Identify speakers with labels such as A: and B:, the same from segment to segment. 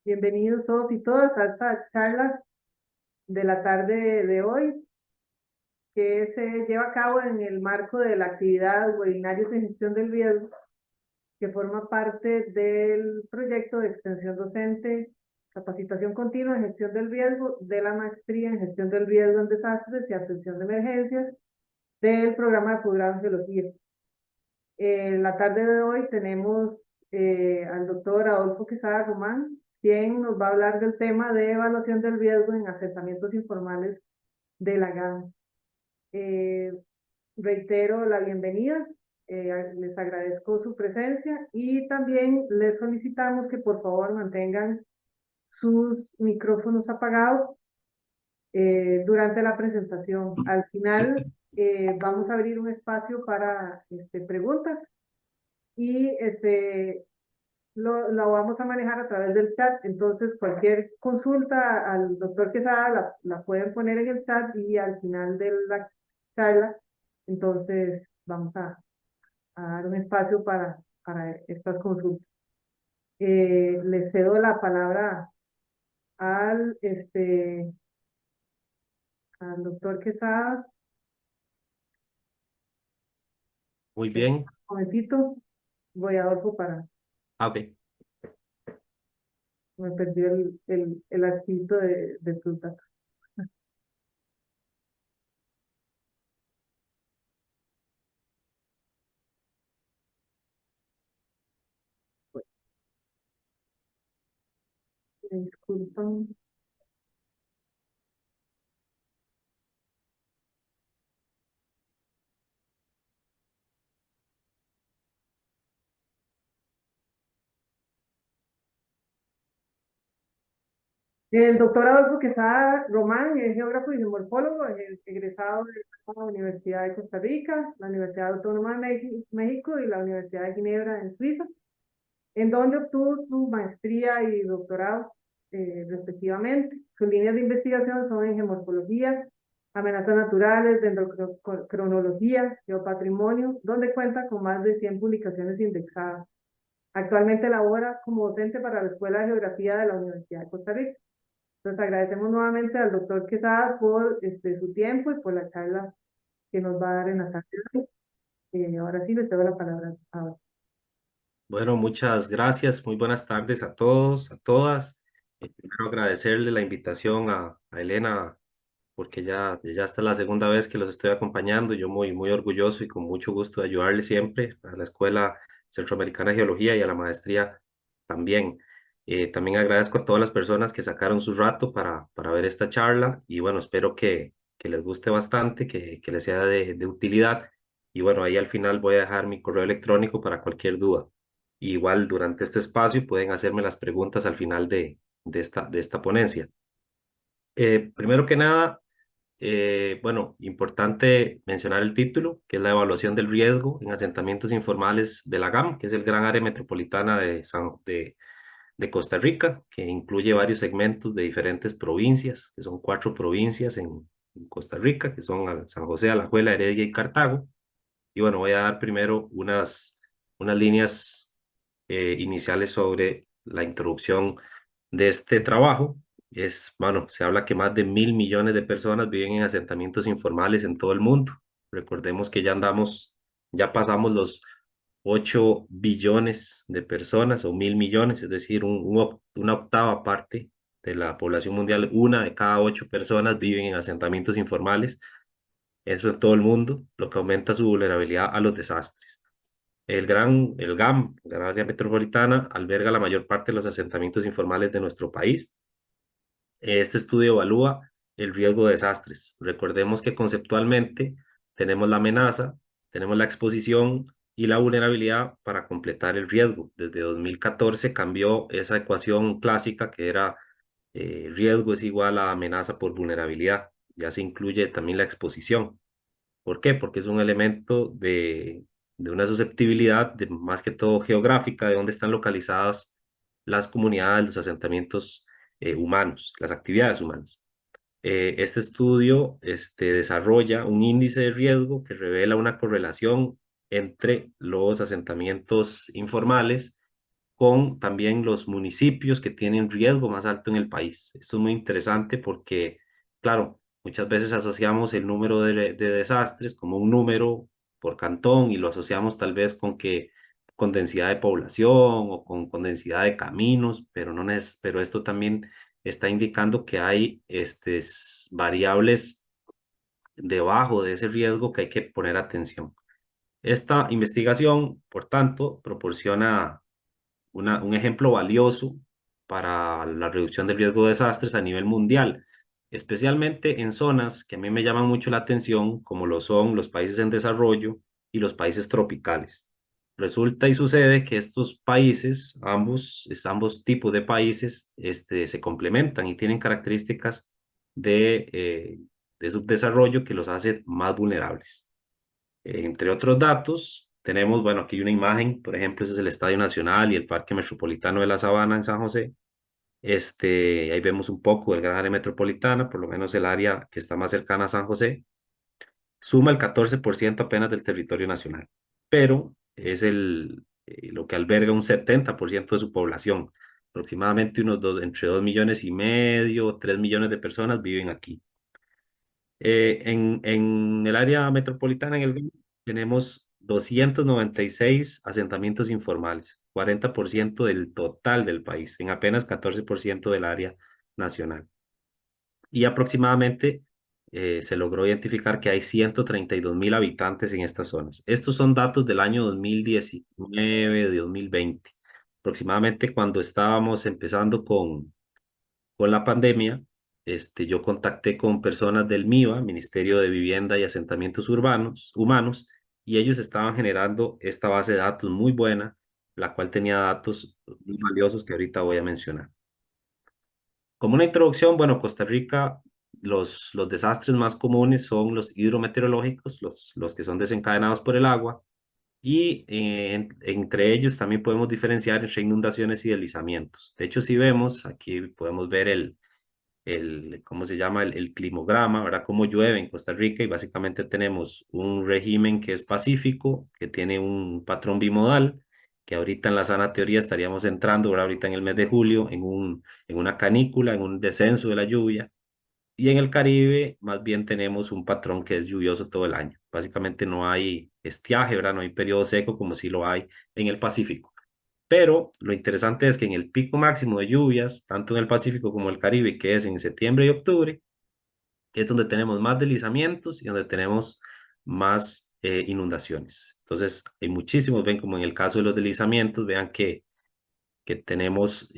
A: Bienvenidos todos y todas a esta charla de la tarde de hoy, que se lleva a cabo en el marco de la actividad Webinarios en Gestión del Riesgo, que forma parte del proyecto de extensión docente, capacitación continua en gestión del riesgo, de la maestría en gestión del riesgo en desastres y atención de emergencias, del programa de posgrado en geología. En la tarde de hoy tenemos al doctor Adolfo Quesada Román, quien nos va a hablar del tema de evaluación del riesgo en asentamientos informales de la GAM. Reitero la bienvenida, les agradezco su presencia y también les solicitamos que por favor mantengan sus micrófonos apagados durante la presentación. Al final vamos a abrir un espacio para preguntas y lo vamos a manejar a través del chat. Entonces cualquier consulta al doctor Quesada la pueden poner en el chat y al final de la charla entonces vamos a dar un espacio para estas consultas. Les cedo la palabra al al doctor Quesada.
B: Muy bien.
A: Un momentito, voy a Adolfo para...
B: Ok.
A: Me perdió el archivo de tus datos. Me disculpan. El doctor Adolfo Quesada Román es geógrafo y geomorfólogo, es egresado de la Universidad de Costa Rica, la Universidad Autónoma de México y la Universidad de Ginebra en Suiza, en donde obtuvo su maestría y doctorado respectivamente. Sus líneas de investigación son en geomorfología, amenazas naturales, dendrocronología, geopatrimonio, donde cuenta con más de 100 publicaciones indexadas. Actualmente labora como docente para la Escuela de Geografía de la Universidad de Costa Rica. Entonces agradecemos nuevamente al doctor Quesada por su tiempo y por la charla que nos va a dar en la tarde de hoy. Ahora sí, le cedo la palabra ahora.
B: Bueno, muchas gracias. Muy buenas tardes a todos, a todas. Quiero agradecerle la invitación a Elena porque ya esta es la segunda vez que los estoy acompañando. Yo muy orgulloso y con mucho gusto de ayudarle siempre a la Escuela Centroamericana de Geología y a la maestría también. También agradezco a todas las personas que sacaron su rato para ver esta charla y bueno, espero que les guste bastante, que les sea de utilidad. Y bueno, ahí al final voy a dejar mi correo electrónico para cualquier duda. Igual durante este espacio pueden hacerme las preguntas al final de esta ponencia. Primero que nada, bueno, importante mencionar el título, que es la evaluación del riesgo en asentamientos informales de la GAM, que es el gran área metropolitana de Costa Rica, que incluye varios segmentos de diferentes provincias, que son 4 provincias en Costa Rica, que son San José, Alajuela, Heredia y Cartago. Y bueno, voy a dar primero unas líneas iniciales sobre la introducción de este trabajo. Bueno, se habla que más de 1.000 millones de personas viven en asentamientos informales en todo el mundo. Recordemos que ya pasamos los 8 billones de personas o 1.000 millones, es decir, una octava parte de la población mundial, una de cada 8 personas viven en asentamientos informales, eso en todo el mundo, lo que aumenta su vulnerabilidad a los desastres. El GAM, Gran Área Metropolitana, alberga la mayor parte de los asentamientos informales de nuestro país. Este estudio evalúa el riesgo de desastres. Recordemos que conceptualmente tenemos la amenaza, tenemos la exposición y la vulnerabilidad para completar el riesgo. Desde 2014 cambió esa ecuación clásica que era riesgo es igual a amenaza por vulnerabilidad. Ya se incluye también la exposición. ¿Por qué? Porque es un elemento de una susceptibilidad, más que todo geográfica, de dónde están localizadas las comunidades, los asentamientos humanos, las actividades humanas. Este estudio desarrolla un índice de riesgo que revela una correlación entre los asentamientos informales con también los municipios que tienen riesgo más alto en el país. Esto es muy interesante porque, claro, muchas veces asociamos el número de desastres como un número por cantón y lo asociamos tal vez con que con densidad de población o con densidad de caminos, pero no es, pero esto también está indicando que hay variables debajo de ese riesgo que hay que poner atención. Esta investigación, por tanto, proporciona un ejemplo valioso para la reducción del riesgo de desastres a nivel mundial, especialmente en zonas que a mí me llaman mucho la atención, como lo son los países en desarrollo y los países tropicales. Resulta y sucede que estos países, ambos tipos de países, se complementan y tienen características de subdesarrollo que los hace más vulnerables. Entre otros datos, tenemos, bueno, aquí una imagen, por ejemplo, ese es el Estadio Nacional y el Parque Metropolitano de la Sabana en San José. Ahí vemos un poco del gran área metropolitana, por lo menos el área que está más cercana a San José, suma el 14% apenas del territorio nacional, pero es lo que alberga un 70% de su población. Aproximadamente entre 2,5 millones, 3 millones de personas viven aquí. En el área metropolitana, en el Guayas, tenemos 296 asentamientos informales, 40% del total del país, en apenas 14% del área nacional. Y aproximadamente se logró identificar que hay 132.000 habitantes en estas zonas. Estos son datos del año 2019, de 2020. Aproximadamente cuando estábamos empezando con la pandemia, yo contacté con personas del MIVA, Ministerio de Vivienda y Asentamientos Humanos, y ellos estaban generando esta base de datos muy buena, la cual tenía datos muy valiosos que ahorita voy a mencionar. Como una introducción, bueno, Costa Rica, los desastres más comunes son los hidrometeorológicos, los que son desencadenados por el agua, y entre ellos también podemos diferenciar entre inundaciones y deslizamientos. De hecho, si vemos, aquí podemos ver ¿cómo se llama? El climograma, ¿verdad? Cómo llueve en Costa Rica y básicamente tenemos un régimen que es pacífico, que tiene un patrón bimodal, que ahorita en la sana teoría estaríamos entrando, ¿verdad? Ahorita en el mes de julio, en una canícula, en un descenso de la lluvia. Y en el Caribe, más bien tenemos un patrón que es lluvioso todo el año. Básicamente no hay estiaje, ¿verdad? No hay periodo seco como sí lo hay en el Pacífico. Pero lo interesante es que en el pico máximo de lluvias, tanto en el Pacífico como en el Caribe, que es en septiembre y octubre, es donde tenemos más deslizamientos y donde tenemos más inundaciones. Entonces, hay muchísimos, ven como en el caso de los deslizamientos, vean que tenemos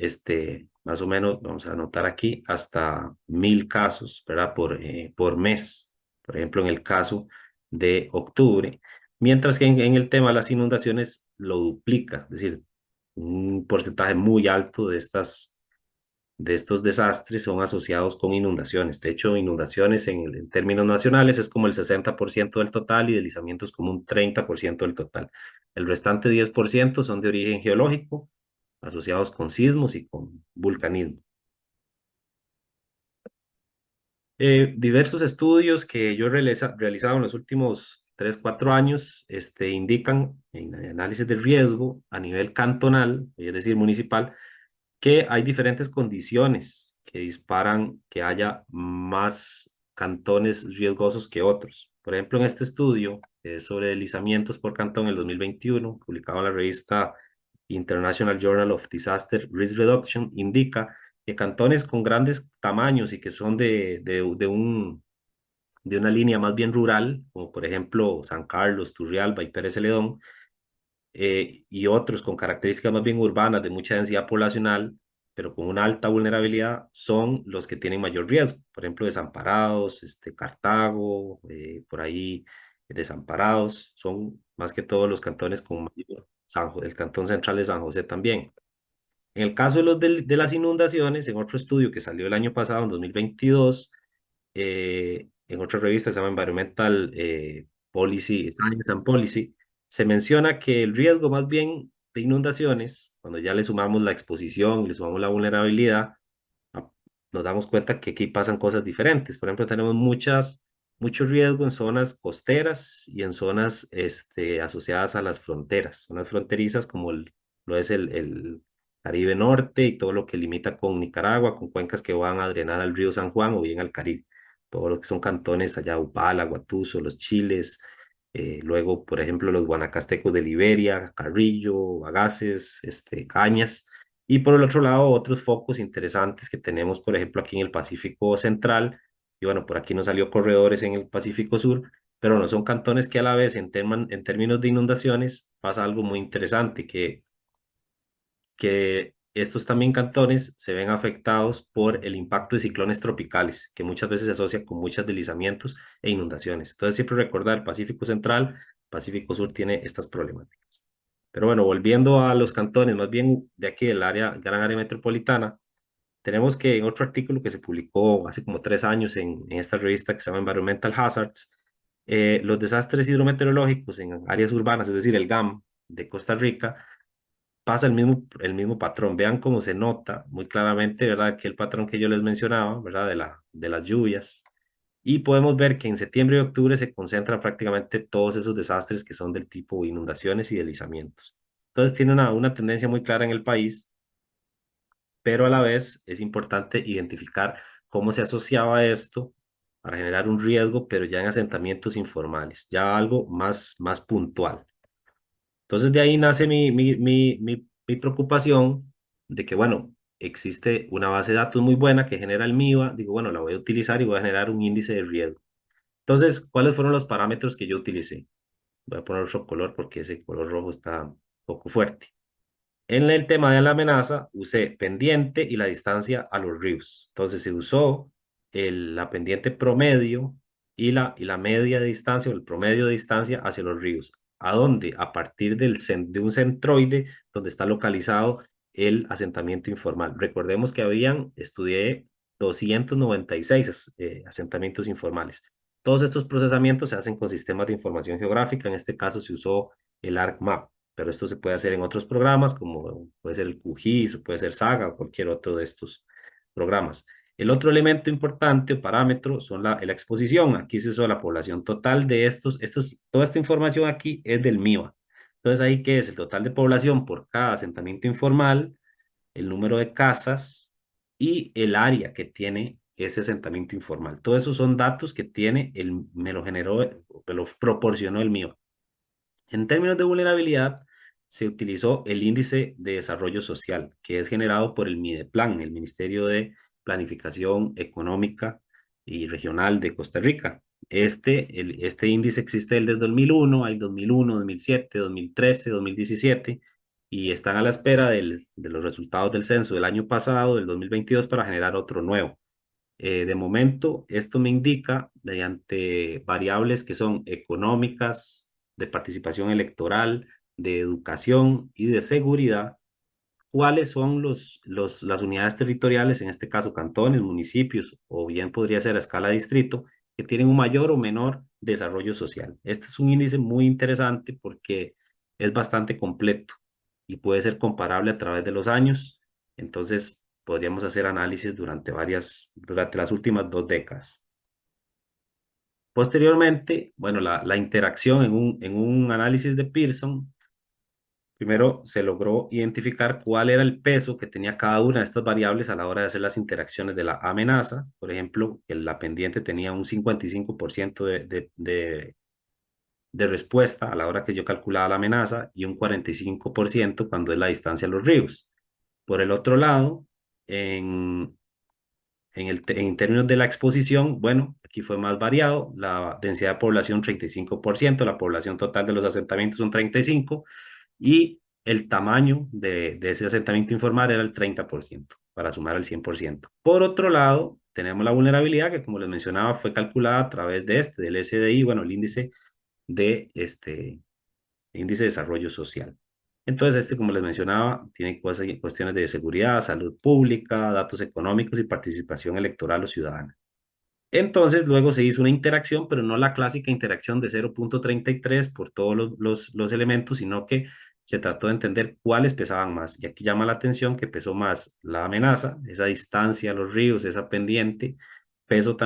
B: más o menos, vamos a anotar aquí, hasta 1.000 casos, ¿verdad? Por mes, por ejemplo, en el caso de octubre, mientras que en el tema de las inundaciones lo duplica, es decir, un porcentaje muy alto de estos desastres son asociados con inundaciones. De hecho, inundaciones en términos nacionales es como el 60% del total y deslizamientos como un 30% del total. El restante 10% son de origen geológico, asociados con sismos y con vulcanismo. Diversos estudios que yo he realizado en los últimos 3, 4 años indican en análisis de riesgo a nivel cantonal, es decir, municipal, que hay diferentes condiciones que disparan que haya más cantones riesgosos que otros. Por ejemplo, en este estudio sobre deslizamientos por cantón en el 2021, publicado en la revista International Journal of Disaster Risk Reduction, indica que cantones con grandes tamaños y que son de una línea más bien rural, como por ejemplo San Carlos, Turrialba y Pérez Celedón, y otros con características más bien urbanas de mucha densidad poblacional, pero con una alta vulnerabilidad, son los que tienen mayor riesgo. Por ejemplo, Desamparados, Cartago, por ahí Desamparados, son más que todos los cantones con mayor, el cantón central de San José también. En el caso de las inundaciones, en otro estudio que salió el año pasado, en 2022, en otra revista se llama Environmental Policy, Science and Policy, se menciona que el riesgo más bien de inundaciones, cuando ya le sumamos la exposición, le sumamos la vulnerabilidad, ah, nos damos cuenta que aquí pasan cosas diferentes. Por ejemplo, tenemos mucho riesgo en zonas costeras y en zonas asociadas a las fronteras, zonas fronterizas como lo es Caribe Norte y todo lo que limita con Nicaragua, con cuencas que van a drenar al río San Juan o bien al Caribe. Todo lo que son cantones allá, Upala, Guatuso, Los Chiles, luego, por ejemplo, los guanacastecos de Liberia, Carrillo, Agaces, Cañas. Y por el otro lado, otros focos interesantes que tenemos, por ejemplo, aquí en el Pacífico Central. Y bueno, por aquí nos salió corredores en el Pacífico Sur, pero no son cantones que a la vez, en términos de inundaciones, pasa algo muy interesante, que estos también cantones se ven afectados por el impacto de ciclones tropicales, que muchas veces se asocia con muchos deslizamientos e inundaciones. Entonces, siempre recordar, Pacífico Central, Pacífico Sur tiene estas problemáticas. Pero bueno, volviendo a los cantones, más bien de aquí del área, gran área metropolitana, tenemos que en otro artículo que se publicó hace como 3 años en esta revista que se llama Environmental Hazards, los desastres hidrometeorológicos en áreas urbanas, es decir, el GAM de Costa Rica, pasa el mismo patrón. Vean cómo se nota muy claramente, ¿verdad? Que el patrón que yo les mencionaba, ¿verdad? De las lluvias. Y podemos ver que en septiembre y octubre se concentran prácticamente todos esos desastres que son del tipo inundaciones y deslizamientos. Entonces tiene una tendencia muy clara en el país, pero a la vez es importante identificar cómo se asociaba esto para generar un riesgo, pero ya en asentamientos informales, ya algo más puntual. Entonces de ahí nace mi preocupación de que, bueno, existe una base de datos muy buena que genera el MIVA. Digo, bueno, la voy a utilizar y voy a generar un índice de riesgo. Entonces, ¿cuáles fueron los parámetros que yo utilicé? Voy a poner otro color porque ese color rojo está un poco fuerte. En el tema de la amenaza, usé pendiente y la distancia a los ríos. Entonces se usó la pendiente promedio y la media de distancia o el promedio de distancia hacia los ríos. ¿A dónde? A partir de un centroide donde está localizado el asentamiento informal. Recordemos que estudié 296 asentamientos informales. Todos estos procesamientos se hacen con sistemas de información geográfica. En este caso se usó el ArcMap, pero esto se puede hacer en otros programas, como puede ser el QGIS, o puede ser Saga, o cualquier otro de estos programas. El otro elemento importante o parámetro son la exposición. Aquí se usó la población total de toda esta información aquí es del MIVA. Entonces, ahí qué es el total de población por cada asentamiento informal, el número de casas y el área que tiene ese asentamiento informal. Todos esos son datos que me lo generó, me lo proporcionó el MIVA. En términos de vulnerabilidad, se utilizó el índice de desarrollo social, que es generado por el MIDEPLAN, el Ministerio de Planificación Económica y Regional de Costa Rica. Este índice existe desde el 2001, hay 2001, 2007, 2013, 2017, y están a la espera de los resultados del censo del año pasado, del 2022, para generar otro nuevo. De momento, esto me indica, mediante variables que son económicas, de participación electoral, de educación y de seguridad, cuáles son las unidades territoriales, en este caso cantones, municipios, o bien podría ser a escala de distrito, que tienen un mayor o menor desarrollo social. Este es un índice muy interesante porque es bastante completo y puede ser comparable a través de los años. Entonces, podríamos hacer análisis durante las últimas 2 décadas. Posteriormente, bueno, la interacción en un análisis de Pearson. Primero se logró identificar cuál era el peso que tenía cada una de estas variables a la hora de hacer las interacciones de la amenaza. Por ejemplo, que la pendiente tenía un 55% de respuesta a la hora que yo calculaba la amenaza y un 45% cuando es la distancia a los ríos. Por el otro lado, en términos de la exposición, bueno, aquí fue más variado. La densidad de población 35%, la población total de los asentamientos un 35%, y el tamaño de ese asentamiento informal era el 30%, para sumar el 100%. Por otro lado, tenemos la vulnerabilidad que, como les mencionaba, fue calculada a través del SDI, bueno, el índice de desarrollo social. Entonces, como les mencionaba, tiene cuestiones de seguridad, salud pública, datos económicos y participación electoral o ciudadana. Entonces, luego se hizo una interacción, pero no la clásica interacción de 0,33 por todos los elementos, sino que se trató de entender cuáles pesaban más. Y aquí llama la atención que pesó más la amenaza, esa distancia a los ríos, esa pendiente. Pesó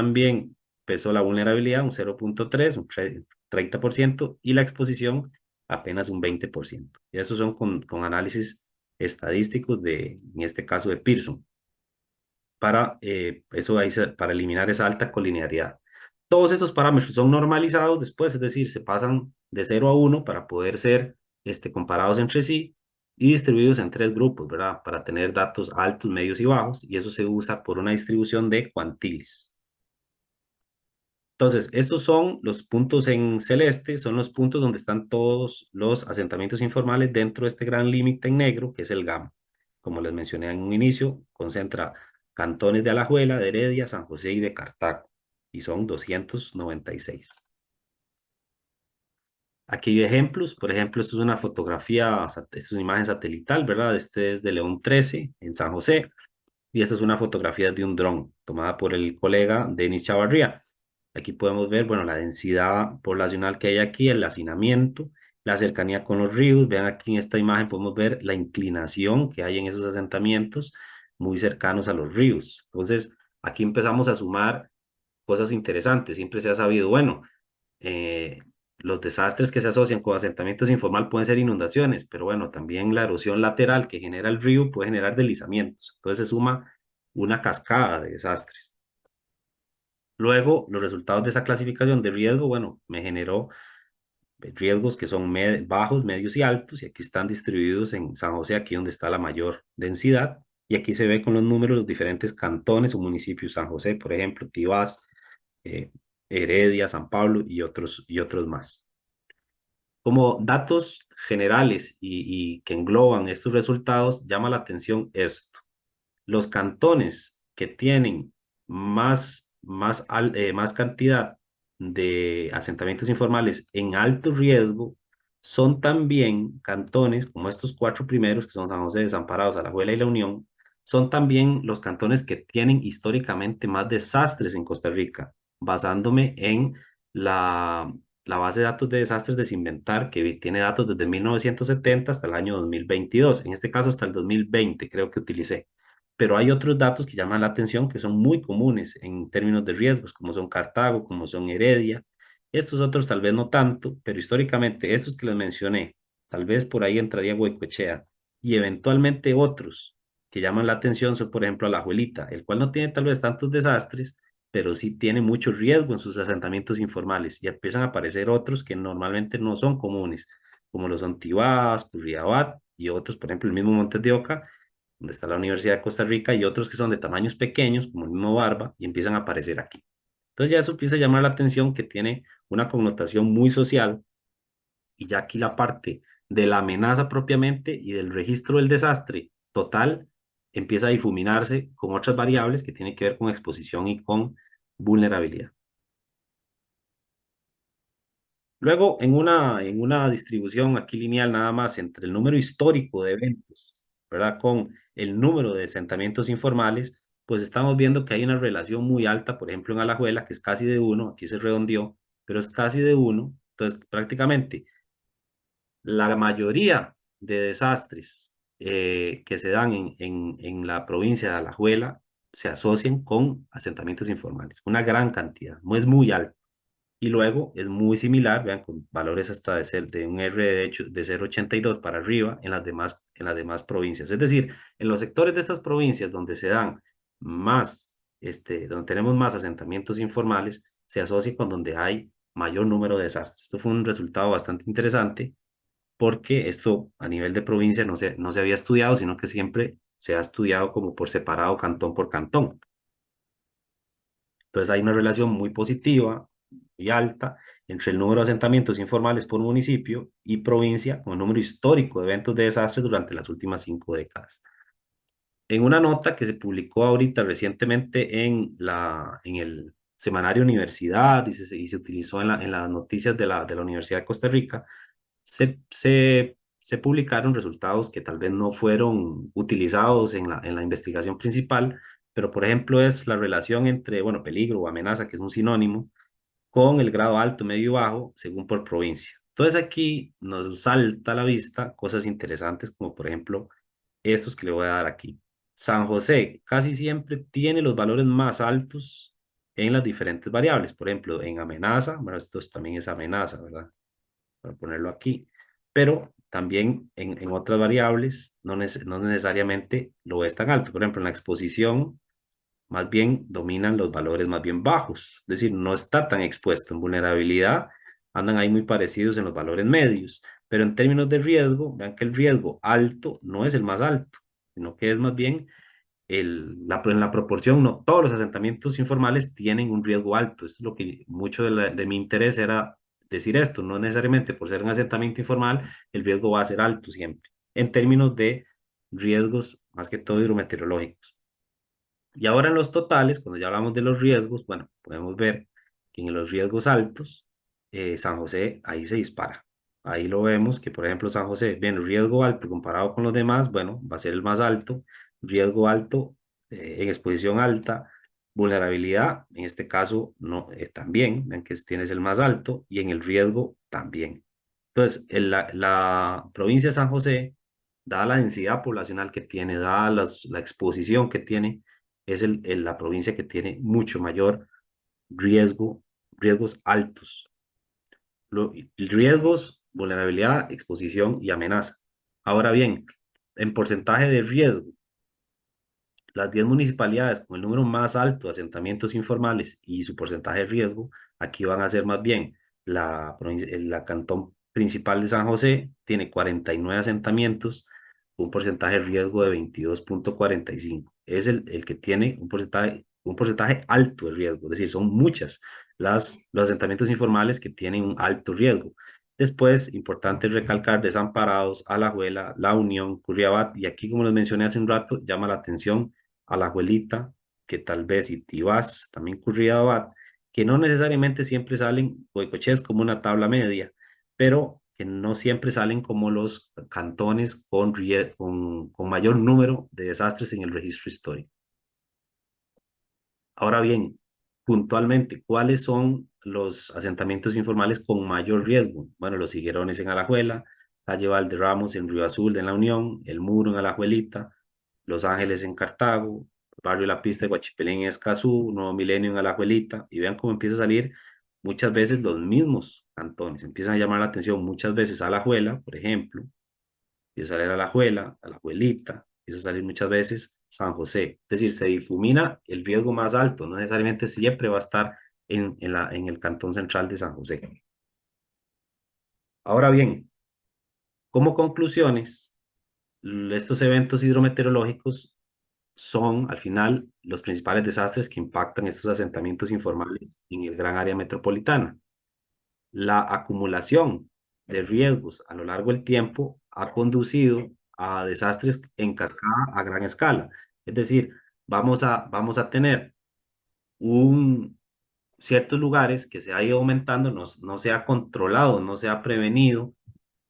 B: la vulnerabilidad, un 0,3, un 30%, y la exposición apenas un 20%. Y esos son con análisis estadísticos en este caso de Pearson, para, para eliminar esa alta colinearidad. Todos estos parámetros son normalizados después, es decir, se pasan de 0 a 1 para poder ser comparados entre sí y distribuidos en 3 grupos, ¿verdad? Para tener datos altos, medios y bajos, y eso se usa por una distribución de cuantiles. Entonces, estos son los puntos en celeste, son los puntos donde están todos los asentamientos informales dentro de este gran límite en negro, que es el gamma. Como les mencioné en un inicio, concentra cantones de Alajuela, de Heredia, San José y de Cartago, y son 296. Aquí hay ejemplos, por ejemplo, esto es una fotografía, esto es una imagen satelital, ¿verdad? Este es de León 13, en San José, y esta es una fotografía de un dron tomada por el colega Denis Chavarría. Aquí podemos ver, bueno, la densidad poblacional que hay aquí, el hacinamiento, la cercanía con los ríos. Vean aquí en esta imagen podemos ver la inclinación que hay en esos asentamientos muy cercanos a los ríos. Entonces, aquí empezamos a sumar cosas interesantes. Siempre se ha sabido, bueno, eh, los desastres que se asocian con asentamientos informal pueden ser inundaciones, pero bueno, también la erosión lateral que genera el río puede generar deslizamientos. Entonces se suma una cascada de desastres. Luego, los resultados de esa clasificación de riesgo, bueno, me generó riesgos que son bajos, medios y altos, y aquí están distribuidos en San José, aquí donde está la mayor densidad, y aquí se ve con los números los diferentes cantones o municipios, San José, por ejemplo, Tibás, eh, Heredia, San Pablo y otros más. Como datos generales y que engloban estos resultados, llama la atención esto. Los cantones que tienen más cantidad de asentamientos informales en alto riesgo son también cantones, como estos 4 primeros, que son San José, Desamparados, Alajuela y La Unión, son también los cantones que tienen históricamente más desastres en Costa Rica, basándome en la, la base de datos de desastres de Sinventar, que tiene datos desde 1970 hasta el año 2022, en este caso hasta el 2020 creo que utilicé. Pero hay otros datos que llaman la atención que son muy comunes en términos de riesgos, como son Cartago, como son Heredia. Estos otros tal vez no tanto, pero históricamente esos que les mencioné, tal vez por ahí entraría Huecochea. Y eventualmente otros que llaman la atención son, por ejemplo, Alajuelita, el cual no tiene tal vez tantos desastres, pero sí tiene mucho riesgo en sus asentamientos informales. Y empiezan a aparecer otros que normalmente no son comunes, como los son Tibás, Curriabat y otros, por ejemplo, el mismo Montes de Oca, donde está la Universidad de Costa Rica, y otros que son de tamaños pequeños, como el mismo Barba, y empiezan a aparecer aquí. Entonces ya eso empieza a llamar la atención, que tiene una connotación muy social, y ya aquí la parte de la amenaza propiamente y del registro del desastre total empieza a difuminarse con otras variables que tienen que ver con exposición y con vulnerabilidad. Luego, en una distribución aquí lineal nada más entre el número histórico de eventos, ¿verdad? Con el número de asentamientos informales, pues estamos viendo que hay una relación muy alta, por ejemplo, en Alajuela, que es casi de 1, aquí se redondeó, pero es casi de 1. Entonces, prácticamente la mayoría de desastres que se dan en la provincia de Alajuela se asocian con asentamientos informales, una gran cantidad, no es muy alta. Y luego es muy similar, vean, con valores hasta de un R de hecho de 0,82 para arriba en las demás provincias. Es decir, en los sectores de estas provincias donde se dan más, donde tenemos más asentamientos informales, se asocia con donde hay mayor número de desastres. Esto fue un resultado bastante interesante porque esto a nivel de provincia no se había estudiado, sino que siempre se ha estudiado como por separado, cantón por cantón. Entonces hay una relación muy positiva y alta entre el número de asentamientos informales por municipio y provincia con el número histórico de eventos de desastres durante las últimas 5 décadas. En una nota que se publicó ahorita recientemente en el semanario Universidad y se utilizó en las noticias de la Universidad de Costa Rica, se publicaron resultados que tal vez no fueron utilizados en la investigación principal, pero por ejemplo es la relación entre, bueno, peligro o amenaza, que es un sinónimo, con el grado alto, medio y bajo, según por provincia. Entonces aquí nos salta a la vista cosas interesantes, como por ejemplo estos que le voy a dar aquí. San José casi siempre tiene los valores más altos en las diferentes variables. Por ejemplo, en amenaza, bueno, esto también es amenaza, ¿verdad? Para ponerlo aquí. Pero también en otras variables no necesariamente lo es tan alto. Por ejemplo, en la exposición más bien dominan los valores más bien bajos, es decir, no está tan expuesto. En vulnerabilidad andan ahí muy parecidos en los valores medios, pero en términos de riesgo, vean que el riesgo alto no es el más alto, sino que es más bien en la proporción, no todos los asentamientos informales tienen un riesgo alto. Esto es lo que mucho de mi interés era decir esto, no necesariamente por ser un asentamiento informal, el riesgo va a ser alto siempre, en términos de riesgos, más que todo hidrometeorológicos. Y ahora en los totales, cuando ya hablamos de los riesgos, bueno, podemos ver que en los riesgos altos, San José ahí se dispara. Ahí lo vemos que, por ejemplo, San José, bien, riesgo alto comparado con los demás, bueno, va a ser el más alto. Riesgo alto en exposición alta, vulnerabilidad, en este caso, no, también, ven que tienes el más alto, y en el riesgo también. Entonces, la provincia de San José, dada la densidad poblacional que tiene, dada la exposición que tiene, es la provincia que tiene mucho mayor riesgos altos. Riesgos, vulnerabilidad, exposición y amenaza. Ahora bien, en porcentaje de riesgo, las 10 municipalidades con el número más alto de asentamientos informales y su porcentaje de riesgo, aquí van a ser más bien la cantón principal de San José, tiene 49 asentamientos, un porcentaje de riesgo de 22,45. Es el que tiene un porcentaje alto de riesgo, es decir, son muchas los asentamientos informales que tienen un alto riesgo. Después, importante recalcar Desamparados, Alajuela, La Unión, Curriabat, y aquí, como les mencioné hace un rato, llama la atención a la abuelita, que tal vez y Tibás, también Curridabat, que no necesariamente siempre salen, Goicoechea como una tabla media, pero que no siempre salen como los cantones con mayor número de desastres en el registro histórico. Ahora bien, puntualmente, ¿cuáles son los asentamientos informales con mayor riesgo? Bueno, los higuerones en Alajuela, calle Valderramos en Río Azul en La Unión, El Muro en Alajuelita, Los Ángeles en Cartago, Barrio La Pista de Guachipelén en Escazú, Nuevo Milenio en Alajuelita, y vean cómo empieza a salir muchas veces los mismos cantones, empiezan a llamar la atención muchas veces Alajuela, por ejemplo, empieza a salir Alajuela, Alajuelita, empieza a salir muchas veces San José, es decir, se difumina el riesgo más alto, no necesariamente siempre va a estar en el cantón central de San José. Ahora bien, como conclusiones, estos eventos hidrometeorológicos son al final los principales desastres que impactan estos asentamientos informales en el gran área metropolitana. La acumulación de riesgos a lo largo del tiempo ha conducido a desastres en cascada a gran escala. Es decir, vamos a tener ciertos lugares que se ha ido aumentando, no se ha controlado, no se ha prevenido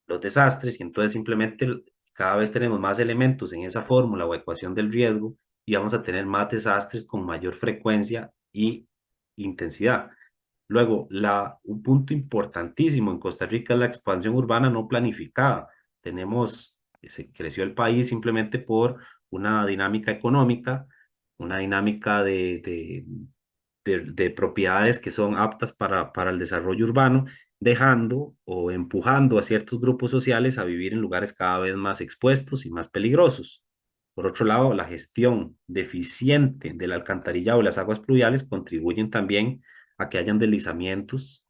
B: los desastres y entonces simplemente cada vez tenemos más elementos en esa fórmula o ecuación del riesgo y vamos a tener más desastres con mayor frecuencia y intensidad. Luego, un punto importantísimo en Costa Rica es la expansión urbana no planificada. Se creció el país simplemente por una dinámica económica, una dinámica de propiedades que son aptas para el desarrollo urbano, dejando o empujando a ciertos grupos sociales a vivir en lugares cada vez más expuestos y más peligrosos. Por otro lado, la gestión deficiente del alcantarillado y las aguas pluviales contribuyen también a que hayan deslizamientos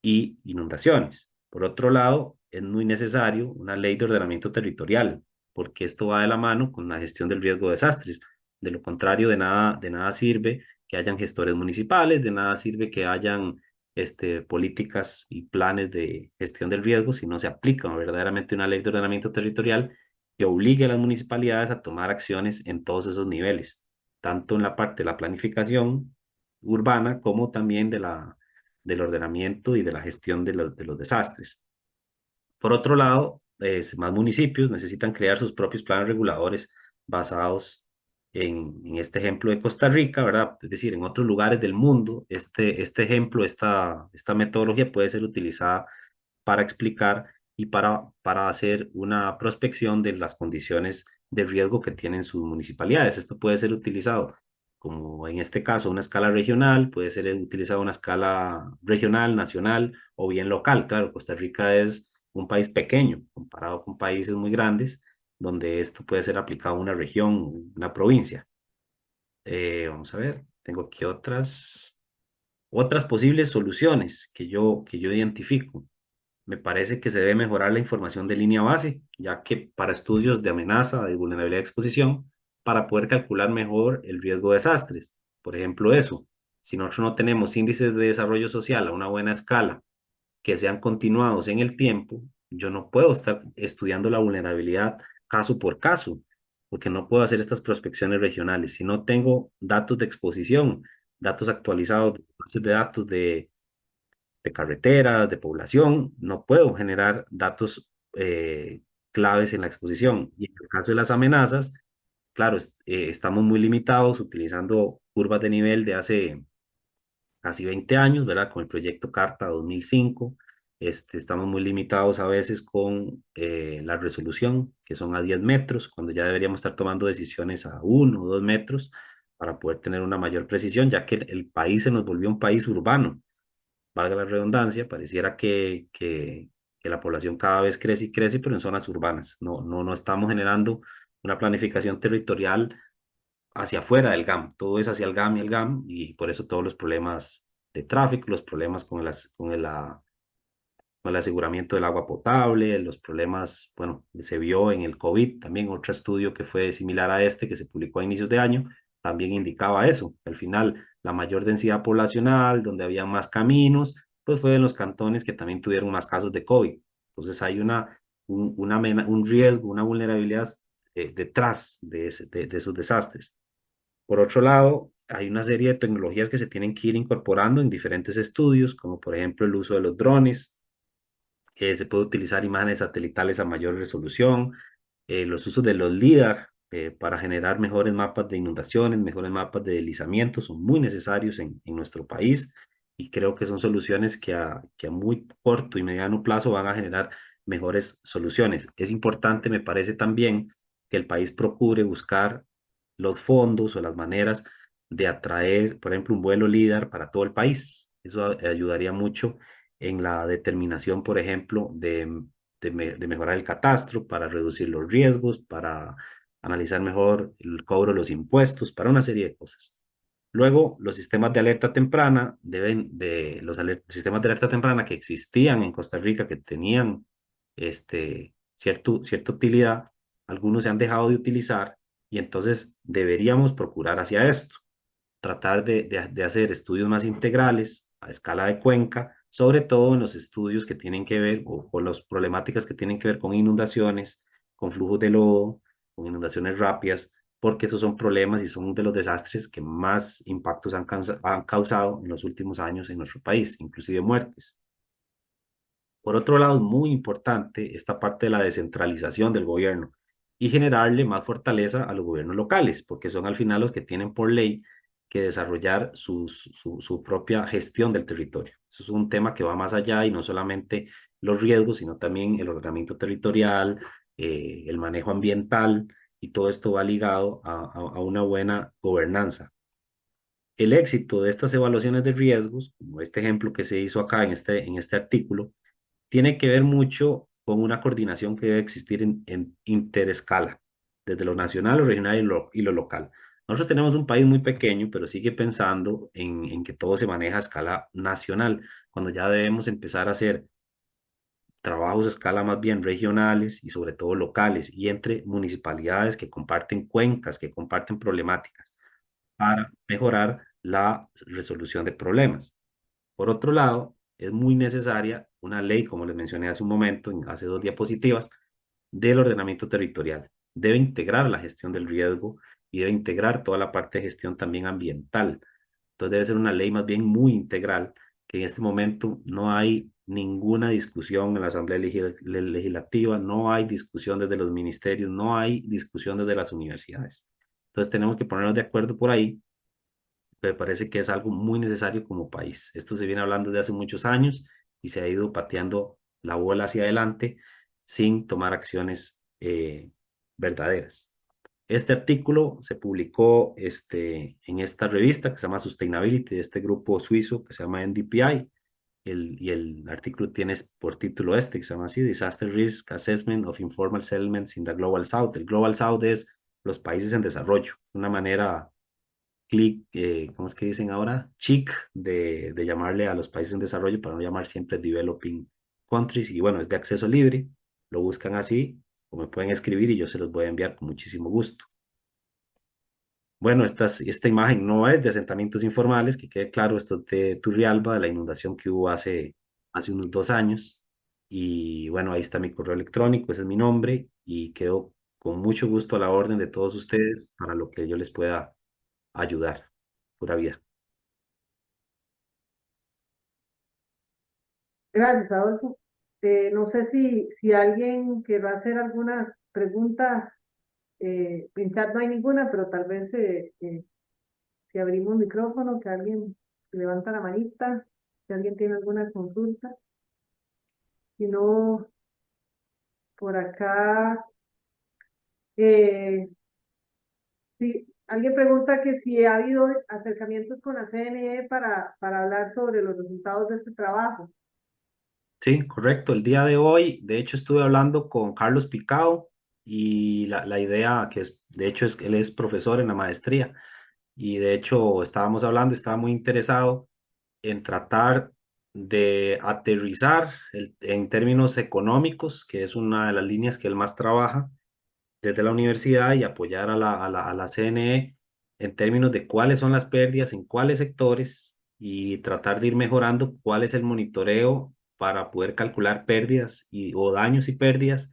B: y inundaciones. Por otro lado, es muy necesario una ley de ordenamiento territorial, porque esto va de la mano con la gestión del riesgo de desastres. De lo contrario, de nada sirve que hayan gestores municipales, de nada sirve que hayan políticas y planes de gestión del riesgo si no se aplica verdaderamente una ley de ordenamiento territorial que obligue a las municipalidades a tomar acciones en todos esos niveles, tanto en la parte de la planificación urbana como también del ordenamiento y de la gestión de los desastres. Por otro lado, más municipios necesitan crear sus propios planes reguladores basados en este ejemplo de Costa Rica, ¿verdad? Es decir, en otros lugares del mundo, este ejemplo, esta metodología puede ser utilizada para explicar y para hacer una prospección de las condiciones de riesgo que tienen sus municipalidades. Esto puede ser utilizado como en este caso una escala regional, puede ser utilizado una escala regional, nacional o bien local. Claro, Costa Rica es un país pequeño comparado con países muy grandes, donde esto puede ser aplicado a una región, una provincia. Vamos a ver, tengo aquí otras posibles soluciones que yo identifico. Me parece que se debe mejorar la información de línea base, ya que para estudios de amenaza, de vulnerabilidad de exposición, para poder calcular mejor el riesgo de desastres. Por ejemplo, eso, si nosotros no tenemos índices de desarrollo social a una buena escala que sean continuados en el tiempo, yo no puedo estar estudiando la vulnerabilidad caso por caso, porque no puedo hacer estas prospecciones regionales. Si no tengo datos de exposición, datos actualizados, bases de datos de carreteras, de población, no puedo generar datos claves en la exposición. Y en el caso de las amenazas, claro, estamos muy limitados utilizando curvas de nivel de hace casi 20 años, ¿verdad? Con el proyecto Carta 2005. Estamos muy limitados a veces con la resolución, que son a 10 metros, cuando ya deberíamos estar tomando decisiones a 1 o 2 metros para poder tener una mayor precisión, ya que el país se nos volvió un país urbano, valga la redundancia. Pareciera que la población cada vez crece y crece, pero en zonas urbanas. No estamos generando una planificación territorial hacia afuera del GAM, todo es hacia el GAM y el GAM, y por eso todos los problemas de tráfico, los problemas con el aseguramiento del agua potable, los problemas, bueno, se vio en el COVID también, otro estudio que fue similar a este, que se publicó a inicios de año, también indicaba eso. Al final, la mayor densidad poblacional, donde había más caminos, pues fue en los cantones que también tuvieron más casos de COVID. Entonces hay un riesgo, una vulnerabilidad detrás de esos desastres. Por otro lado, hay una serie de tecnologías que se tienen que ir incorporando en diferentes estudios, como por ejemplo el uso de los drones, que se puede utilizar imágenes satelitales a mayor resolución, los usos de los LIDAR para generar mejores mapas de inundaciones, mejores mapas de deslizamiento, son muy necesarios en nuestro país, y creo que son soluciones que a muy corto y mediano plazo van a generar mejores soluciones. Es importante, me parece también, que el país procure buscar los fondos o las maneras de atraer, por ejemplo, un vuelo LIDAR para todo el país. Eso ayudaría mucho en la determinación, por ejemplo, de mejorar el catastro, para reducir los riesgos, para analizar mejor el cobro de los impuestos, para una serie de cosas. Luego, los sistemas de alerta temprana sistemas de alerta temprana que existían en Costa Rica, que tenían cierta utilidad, algunos se han dejado de utilizar, y entonces deberíamos procurar hacia esto, tratar de hacer estudios más integrales a escala de cuenca, sobre todo en los estudios que tienen que ver o con las problemáticas que tienen que ver con inundaciones, con flujos de lodo, con inundaciones rápidas, porque esos son problemas y son de los desastres que más impactos han causado en los últimos años en nuestro país, inclusive muertes. Por otro lado, es muy importante esta parte de la descentralización del gobierno y generarle más fortaleza a los gobiernos locales, porque son al final los que tienen por ley que desarrollar su propia gestión del territorio. Eso es un tema que va más allá, y no solamente los riesgos, sino también el ordenamiento territorial, el manejo ambiental, y todo esto va ligado a una buena gobernanza. El éxito de estas evaluaciones de riesgos, como este ejemplo que se hizo acá en este artículo, tiene que ver mucho con una coordinación que debe existir en interescala, desde lo nacional, lo regional y lo local. Nosotros tenemos un país muy pequeño, pero sigue pensando en que todo se maneja a escala nacional, cuando ya debemos empezar a hacer trabajos a escala más bien regionales y sobre todo locales, y entre municipalidades que comparten cuencas, que comparten problemáticas, para mejorar la resolución de problemas. Por otro lado, es muy necesaria una ley, como les mencioné hace un momento, hace 2 diapositivas, del ordenamiento territorial. Debe integrar la gestión del riesgo y debe integrar toda la parte de gestión también ambiental. Entonces debe ser una ley más bien muy integral, que en este momento no hay ninguna discusión en la Asamblea Legislativa, no hay discusión desde los ministerios, no hay discusión desde las universidades. Entonces tenemos que ponernos de acuerdo por ahí. Me parece que es algo muy necesario como país. Esto se viene hablando desde hace muchos años y se ha ido pateando la bola hacia adelante sin tomar acciones verdaderas. Este artículo se publicó en esta revista que se llama Sustainability, de este grupo suizo que se llama NDPI. y el artículo tiene por título este, que se llama así, Disaster Risk Assessment of Informal Settlements in the Global South. El Global South es los países en desarrollo, una manera ¿cómo es que dicen ahora? Chic de llamarle a los países en desarrollo para no llamar siempre developing countries. Y bueno, es de acceso libre, lo buscan así, o me pueden escribir y yo se los voy a enviar con muchísimo gusto. Bueno, esta imagen no es de asentamientos informales, que quede claro, esto es de Turrialba, de la inundación que hubo hace unos 2 años. Y bueno, ahí está mi correo electrónico, ese es mi nombre, y quedo con mucho gusto a la orden de todos ustedes para lo que yo les pueda ayudar. Pura vida.
A: Gracias, Adolfo. No sé si alguien querrá hacer alguna pregunta. En chat no hay ninguna, pero tal vez si abrimos micrófono, que alguien levanta la manita, si alguien tiene alguna consulta. Si no, por acá, eh, si alguien pregunta que si ha habido acercamientos con la CNE para hablar sobre los resultados de este trabajo.
B: Sí, correcto. El día de hoy, de hecho, estuve hablando con Carlos Picao y la idea que es, de hecho, él es profesor en la maestría y de hecho estábamos hablando, estaba muy interesado en tratar de aterrizar en términos económicos, que es una de las líneas que él más trabaja desde la universidad y apoyar a la CNE en términos de cuáles son las pérdidas en cuáles sectores y tratar de ir mejorando cuál es el monitoreo para poder calcular pérdidas o daños y pérdidas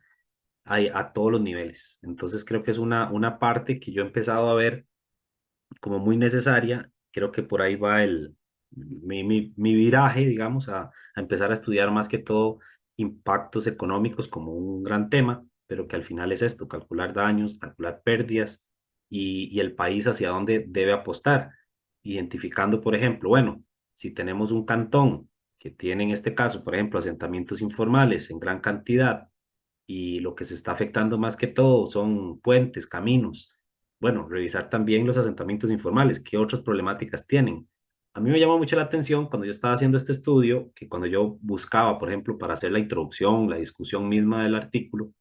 B: a todos los niveles. Entonces creo que es una parte que yo he empezado a ver como muy necesaria. Creo que por ahí va mi viraje, digamos, a empezar a estudiar más que todo impactos económicos como un gran tema, pero que al final es esto, calcular daños, calcular pérdidas y el país hacia dónde debe apostar, identificando, por ejemplo, bueno, si tenemos un cantón que tiene en este caso, por ejemplo, asentamientos informales en gran cantidad y lo que se está afectando más que todo son puentes, caminos. Bueno, revisar también los asentamientos informales, qué otras problemáticas tienen. A mí me llamó mucho la atención cuando yo estaba haciendo este estudio, que cuando yo buscaba, por ejemplo, para hacer la introducción, la discusión misma del artículo,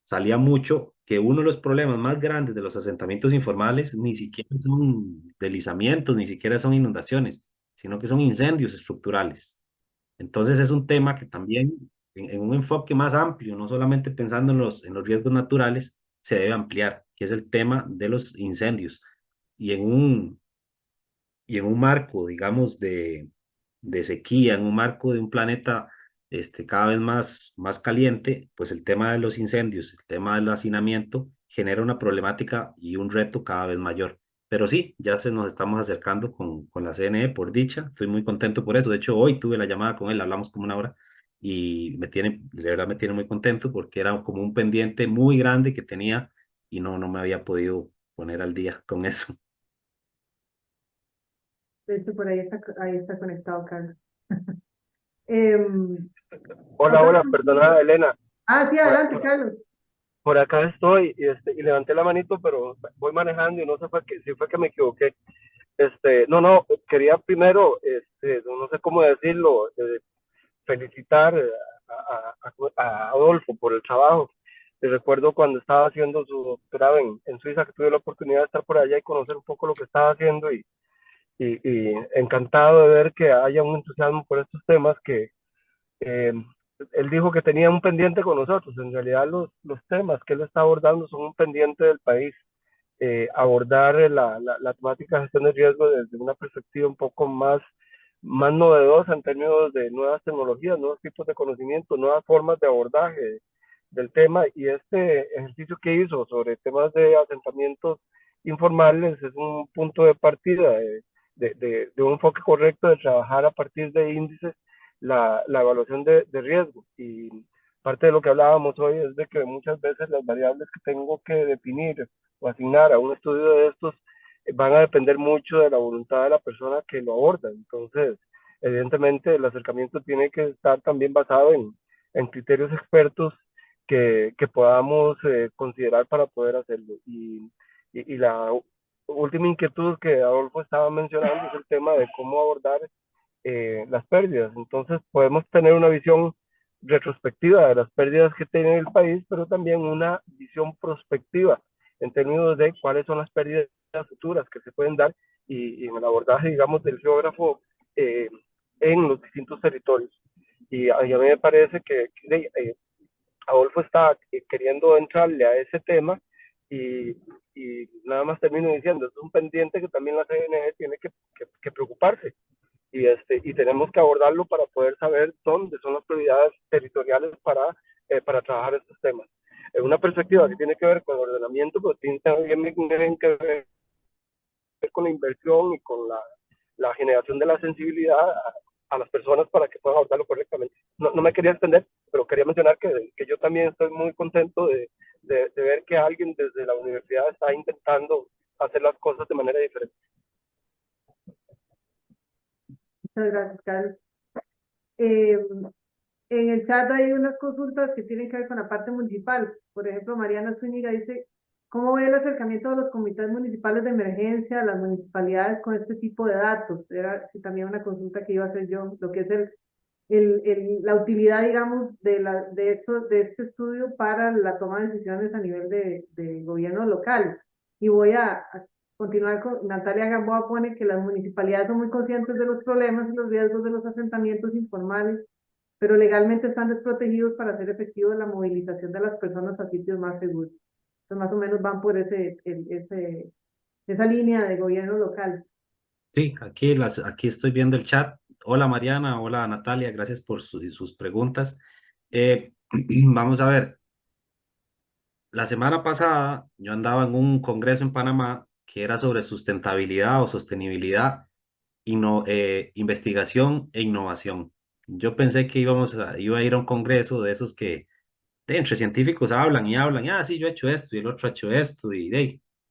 B: salía mucho que uno de los problemas más grandes de los asentamientos informales ni siquiera son deslizamientos, ni siquiera son inundaciones, sino que son incendios estructurales. Entonces es un tema que también, en un enfoque más amplio, no solamente pensando en los riesgos naturales, se debe ampliar, que es el tema de los incendios. Y y en un marco, digamos, de sequía, en un marco de un planeta cada vez más caliente, pues el tema de los incendios, el tema del hacinamiento, genera una problemática y un reto cada vez mayor. Pero sí, ya se nos estamos acercando con la CNE, por dicha. Estoy muy contento por eso. De hecho, hoy tuve la llamada con él, hablamos como una hora y de verdad me tiene muy contento porque era como un pendiente muy grande que tenía y no me había podido poner al día con eso.
A: De hecho, por ahí está conectado Carlos. Em,
C: Hola,
A: otra
C: hola,
A: consulta.
C: perdona, Elena.
A: Sí,
C: Por,
A: adelante,
C: por-
A: Carlos.
C: por acá estoy y levanté la manito, pero voy manejando y no sé si fue que me equivoqué. No, quería primero, no sé cómo decirlo, felicitar a Adolfo por el trabajo. Te recuerdo cuando estaba haciendo su doctorado en Suiza, que tuve la oportunidad de estar por allá y conocer un poco lo que estaba haciendo y encantado de ver que haya un entusiasmo por estos temas que Eh, él dijo que tenía un pendiente con nosotros. En realidad los temas que él está abordando son un pendiente del país. Abordar la temática de gestión de riesgo desde una perspectiva un poco más novedosa en términos de nuevas tecnologías, nuevos tipos de conocimiento, nuevas formas de abordaje del tema. Y este ejercicio que hizo sobre temas de asentamientos informales es un punto de partida de un enfoque correcto de trabajar a partir de índices la evaluación de riesgo. Y parte de lo que hablábamos hoy es de que muchas veces las variables que tengo que definir o asignar a un estudio de estos van a depender mucho de la voluntad de la persona que lo aborda. Entonces, evidentemente, el acercamiento tiene que estar también basado en criterios expertos que podamos considerar para poder hacerlo. Y la última inquietud que Adolfo estaba mencionando es el tema de cómo abordar las pérdidas. Entonces podemos tener una visión retrospectiva de las pérdidas que tiene el país, pero también una visión prospectiva en términos de cuáles son las pérdidas futuras que se pueden dar y en el abordaje, digamos, del geógrafo eh, en los distintos territorios. Y a mí me parece que Adolfo está queriendo entrarle a ese tema y, y nada más termino diciendo, es un pendiente que también la CNE tiene que preocuparse y tenemos que abordarlo para poder saber dónde son las prioridades territoriales para trabajar estos temas. En una perspectiva que tiene que ver con el ordenamiento, pero tiene que ver con la inversión y con la generación de la sensibilidad a las personas para que puedan abordarlo correctamente. No me quería extender, pero quería mencionar que yo también estoy muy contento de ver que alguien desde la universidad está intentando hacer las cosas de manera diferente.
A: Muchas gracias, Carlos. Eh, en el chat hay unas consultas que tienen que ver con la parte municipal. Por ejemplo, Mariana Zúñiga dice, ¿cómo ve el acercamiento de los comités municipales de emergencia, las municipalidades con este tipo de datos? Era también una consulta que iba a hacer yo, lo que es la utilidad, digamos, de este estudio para la toma de decisiones a nivel de gobierno local. Y voy a continuar con Natalia Gamboa, pone que las municipalidades son muy conscientes de los problemas y los riesgos de los asentamientos informales, pero legalmente están desprotegidos para hacer efectivo la movilización de las personas a sitios más seguros. Entonces, más o menos van por esa línea de gobierno local.
B: Sí, aquí estoy viendo el chat. Hola Mariana, hola Natalia, gracias por sus preguntas. Vamos a ver, la semana pasada yo andaba en un congreso en Panamá que era sobre sustentabilidad o sostenibilidad, investigación e innovación. Yo pensé que iba a ir a un congreso de esos que entre científicos hablan y hablan, sí, yo he hecho esto y el otro ha hecho esto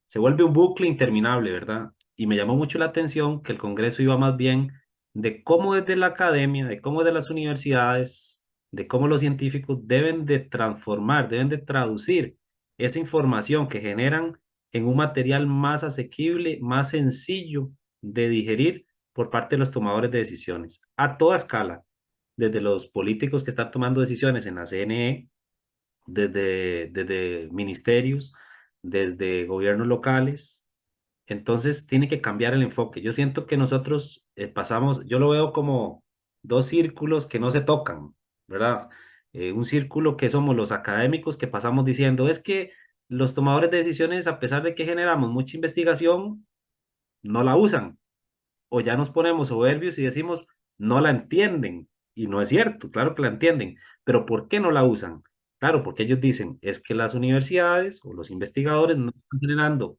B: se vuelve un bucle interminable, ¿verdad? Y me llamó mucho la atención que el congreso iba más bien de cómo desde la academia, de cómo desde las universidades, de cómo los científicos deben de transformar, deben de traducir esa información que generan en un material más asequible, más sencillo de digerir por parte de los tomadores de decisiones, a toda escala, desde los políticos que están tomando decisiones en la CNE, desde ministerios, desde gobiernos locales. Entonces tiene que cambiar el enfoque. Yo siento que nosotros yo lo veo como dos círculos que no se tocan, ¿verdad? Un círculo que somos los académicos que pasamos diciendo, es que los tomadores de decisiones, a pesar de que generamos mucha investigación, no la usan. O ya nos ponemos soberbios y decimos, no la entienden. Y no es cierto, claro que la entienden, pero ¿por qué no la usan? Claro, porque ellos dicen, es que las universidades o los investigadores no están generando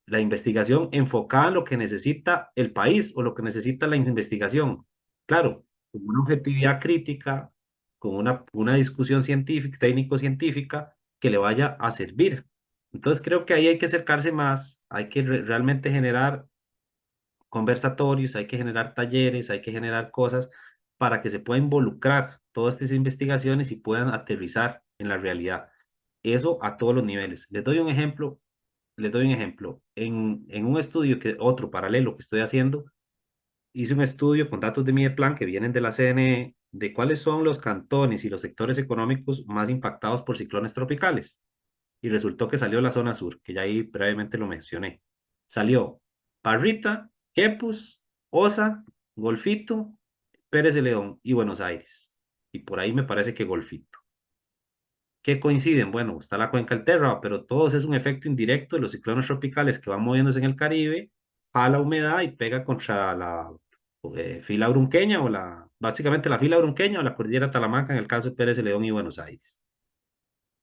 B: la investigación enfocada en lo que necesita el país o lo que necesita la investigación. Claro, con una objetividad crítica, con una discusión científica, técnico-científica, que le vaya a servir. Entonces creo que ahí hay que acercarse más, hay que realmente generar conversatorios, hay que generar talleres, hay que generar cosas para que se pueda involucrar todas estas investigaciones y puedan aterrizar en la realidad. Eso a todos los niveles. Les doy un ejemplo. En un estudio otro paralelo que estoy haciendo, hice un estudio con datos de Mideplan que vienen de la CNE de cuáles son los cantones y los sectores económicos más impactados por ciclones tropicales. Y resultó que salió la zona sur, que ya ahí previamente lo mencioné. Salió Parrita, Quepus, Osa, Golfito, Pérez de León y Buenos Aires. Y por ahí me parece que Golfito. ¿Qué coinciden? Bueno, está la cuenca alterna, pero todos es un efecto indirecto de los ciclones tropicales que van moviéndose en el Caribe, jala humedad y pega contra la fila brunqueña básicamente la fila brunqueña o la cordillera Talamanca en el caso de Pérez de León y Buenos Aires.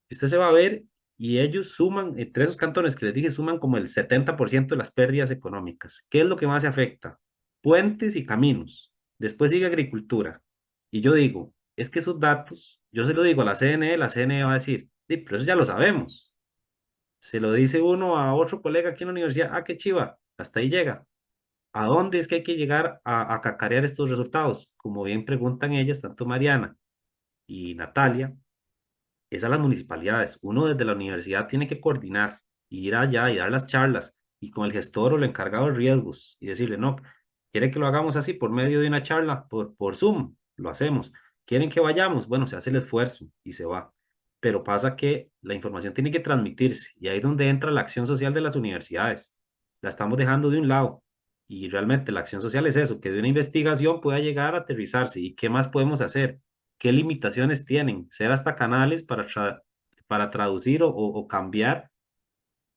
B: Y usted se va a ver y ellos suman, entre esos cantones que les dije, suman como el 70% de las pérdidas económicas. ¿Qué es lo que más se afecta? Puentes y caminos. Después sigue agricultura. Y yo digo, es que esos datos, yo se lo digo a la CNE va a decir, sí, pero eso ya lo sabemos. Se lo dice uno a otro colega aquí en la universidad, qué chiva, hasta ahí llega. ¿A dónde es que hay que llegar a cacarear estos resultados? Como bien preguntan ellas, tanto Mariana y Natalia, es a las municipalidades. Uno desde la universidad tiene que coordinar, y ir allá y dar las charlas, y con el gestor o el encargado de riesgos, y decirle, no, ¿Quieren que lo hagamos así por medio de una charla por Zoom? Lo hacemos. ¿Quieren que vayamos? Bueno, se hace el esfuerzo y se va. Pero pasa que la información tiene que transmitirse y ahí es donde entra la acción social de las universidades. La estamos dejando de un lado y realmente la acción social es eso, que de una investigación pueda llegar a aterrizarse. ¿Y qué más podemos hacer? ¿Qué limitaciones tienen? Ser hasta canales para traducir o cambiar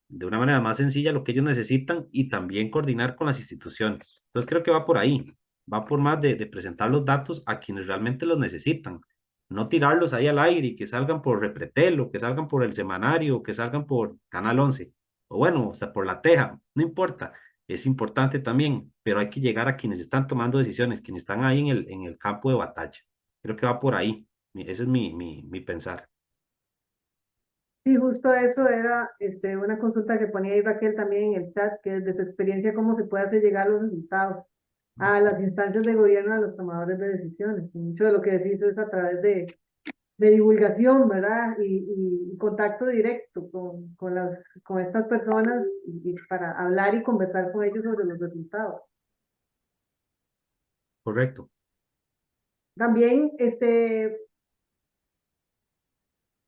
B: de una manera más sencilla lo que ellos necesitan y también coordinar con las instituciones. Entonces creo que va por ahí, va por más de presentar los datos a quienes realmente los necesitan, no tirarlos ahí al aire y que salgan por Repretel o que salgan por el semanario o que salgan por Canal 11 o bueno, o sea, por La Teja, no importa, es importante también, pero hay que llegar a quienes están tomando decisiones, quienes están ahí en el campo de batalla. Creo que va por ahí, ese es mi pensar.
A: Sí, justo eso era una consulta que ponía ahí Raquel también en el chat, que desde su experiencia cómo se puede hacer llegar los resultados a las instancias de gobierno, a los tomadores de decisiones. Y mucho de lo que decís es a través de divulgación, ¿verdad? Y contacto directo con estas personas y para hablar y conversar con ellos sobre los resultados.
B: Correcto.
A: También,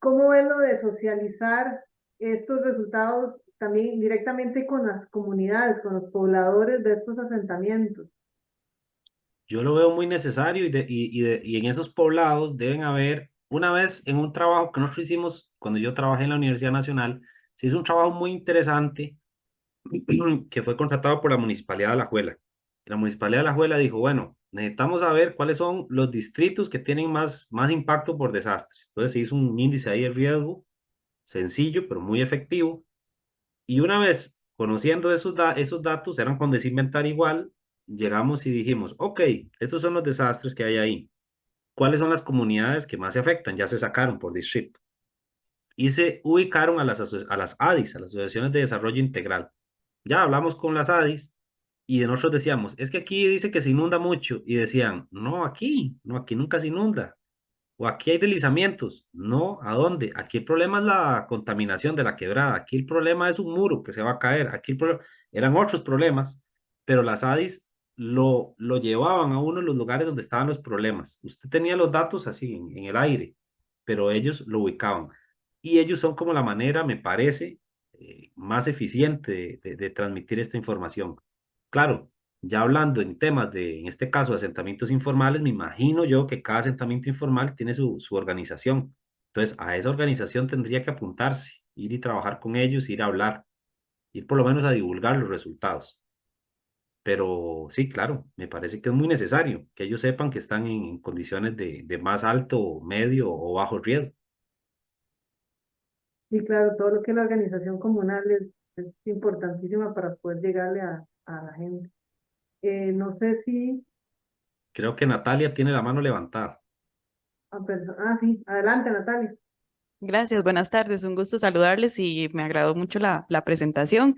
A: ¿cómo ves lo de socializar estos resultados también directamente con las comunidades, con los pobladores de estos asentamientos?
B: Yo lo veo muy necesario y en esos poblados deben haber, una vez en un trabajo que nosotros hicimos cuando yo trabajé en la Universidad Nacional, se hizo un trabajo muy interesante que fue contratado por la Municipalidad de Alajuela. La Municipalidad de Alajuela dijo, bueno, necesitamos saber cuáles son los distritos que tienen más impacto por desastres. Entonces se hizo un índice ahí de riesgo sencillo, pero muy efectivo. Y una vez conociendo esos datos, eran con desinventar igual, llegamos y dijimos, ok, estos son los desastres que hay ahí. ¿Cuáles son las comunidades que más se afectan? Ya se sacaron por distrito. Y se ubicaron a las ADIs, a las Asociaciones de Desarrollo Integral. Ya hablamos con las ADIs y de nosotros decíamos, es que aquí dice que se inunda mucho. Y decían, no, aquí nunca se inunda. O aquí hay deslizamientos. No, ¿a dónde? Aquí el problema es la contaminación de la quebrada. Aquí el problema es un muro que se va a caer. Eran otros problemas, pero las ADIs lo llevaban a uno de los lugares donde estaban los problemas. Usted tenía los datos así en el aire, pero ellos lo ubicaban. Y ellos son como la manera, me parece, más eficiente de transmitir esta información. Claro, ya hablando en temas en este caso, asentamientos informales, me imagino yo que cada asentamiento informal tiene su organización. Entonces, a esa organización tendría que apuntarse, ir y trabajar con ellos, ir a hablar, ir por lo menos a divulgar los resultados. Pero sí, claro, me parece que es muy necesario que ellos sepan que están en condiciones de más alto, medio o bajo riesgo.
A: Y claro, todo lo que es la organización comunal es importantísima para poder llegarle a la gente. No sé si...
B: Creo que Natalia tiene la mano levantada.
A: Sí, adelante, Natalia.
D: Gracias, buenas tardes, un gusto saludarles y me agradó mucho la presentación.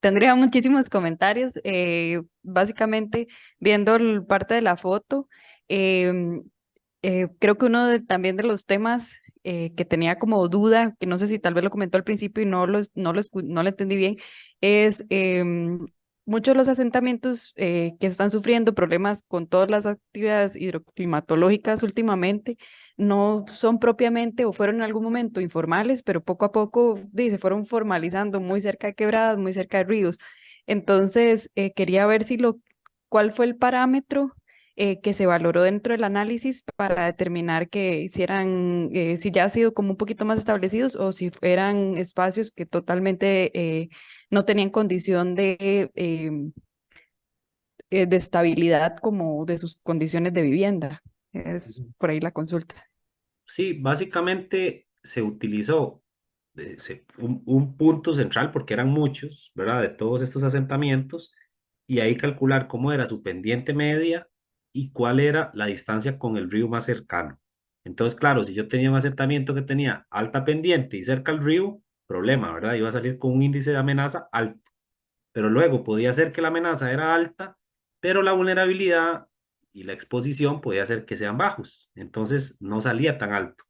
D: Tendría muchísimos comentarios, básicamente viendo parte de la foto, em, creo que también de los temas que tenía como duda, que no sé si tal vez lo comentó al principio y no lo entendí bien, es muchos de los asentamientos que están sufriendo problemas con todas las actividades hidroclimatológicas últimamente, no son propiamente o fueron en algún momento informales, pero poco a poco se fueron formalizando muy cerca de quebradas, muy cerca de ríos. Entonces, quería ver cuál fue el parámetro que se valoró dentro del análisis para determinar que si ya ha sido como un poquito más establecidos o si eran espacios que totalmente no tenían condición de estabilidad como de sus condiciones de vivienda. Es por ahí la consulta.
B: Sí, básicamente se utilizó un punto central, porque eran muchos, ¿verdad? De todos estos asentamientos, y ahí calcular cómo era su pendiente media y cuál era la distancia con el río más cercano. Entonces, claro, si yo tenía un asentamiento que tenía alta pendiente y cerca al río, problema, ¿verdad? Iba a salir con un índice de amenaza alto, pero luego podía ser que la amenaza era alta, pero la vulnerabilidad y la exposición podía ser que sean bajos, entonces no salía tan alto.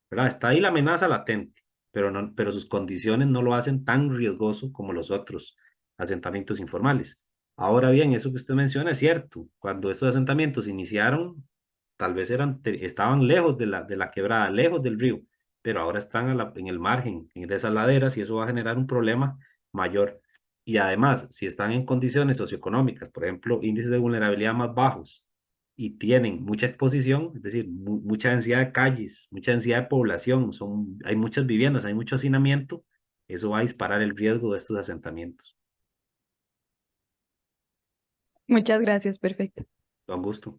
B: ¿Verdad? Está ahí la amenaza latente, pero sus condiciones no lo hacen tan riesgoso como los otros asentamientos informales. Ahora bien, eso que usted menciona es cierto. Cuando estos asentamientos iniciaron, tal vez estaban lejos de la quebrada, lejos del río, pero ahora están en el margen de esas laderas y eso va a generar un problema mayor. Y además, si están en condiciones socioeconómicas, por ejemplo, índices de vulnerabilidad más bajos y tienen mucha exposición, es decir, mucha densidad de calles, mucha densidad de población, hay muchas viviendas, hay mucho hacinamiento, eso va a disparar el riesgo de estos asentamientos.
D: Muchas gracias, perfecto.
B: Con gusto.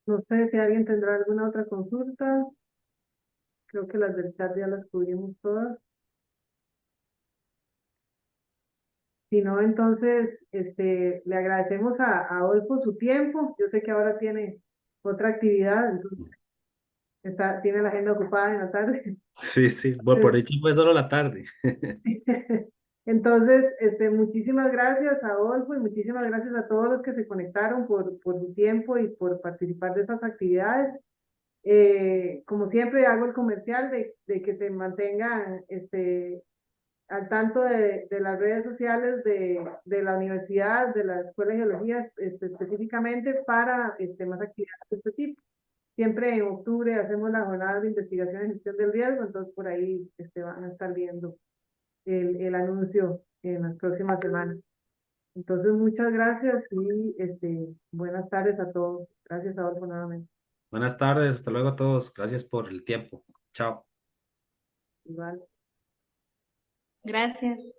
A: No sé si alguien tendrá alguna otra consulta. Creo que las del chat ya las cubrimos todas. Si no, entonces, le agradecemos a hoy por su tiempo. Yo sé que ahora tiene otra actividad, entonces tiene la agenda ocupada en la tarde.
B: Sí, sí, bueno, por hecho fue solo la tarde.
A: Entonces, muchísimas gracias a Adolfo y muchísimas gracias a todos los que se conectaron por su tiempo y por participar de estas actividades. Como siempre hago el comercial de que se mantengan al tanto de las redes sociales de la universidad, de la Escuela de Geología, específicamente para más actividades de este tipo. Siempre en octubre hacemos la jornada de investigación y gestión del riesgo, entonces por ahí van a estar viendo el anuncio en las próximas semanas. Entonces, muchas gracias y buenas tardes a todos. Gracias, Adolfo, nuevamente.
B: Buenas tardes, hasta luego a todos. Gracias por el tiempo. Chao.
A: Igual.
E: Gracias.